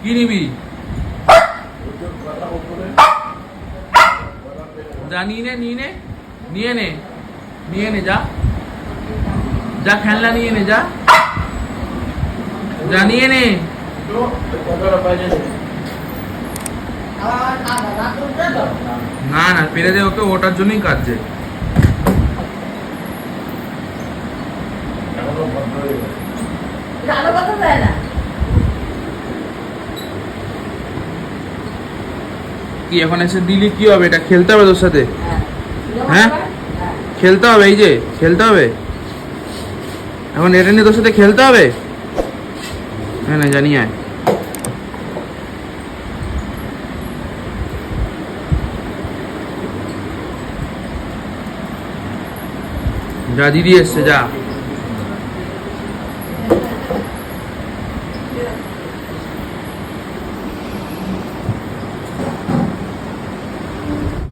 কি নিবি? যা নিয়ে নে যা, যা খেলনা নিয়ে নে, যা যা নিয়ে নে। না না পেরে দে ওকে, ওটার জন্যই কাঁদছে। কি এখন এসে দিলি কি হবে? এটা খেলতে হবে তোর সাথে, হ্যাঁ খেলতে হবে, এই যে খেলতে হবে এখন, এটা নিয়ে তোর সাথে খেলতে হবে। হ্যাঁ না জানি আয়। যা দিদি এসছে, যা।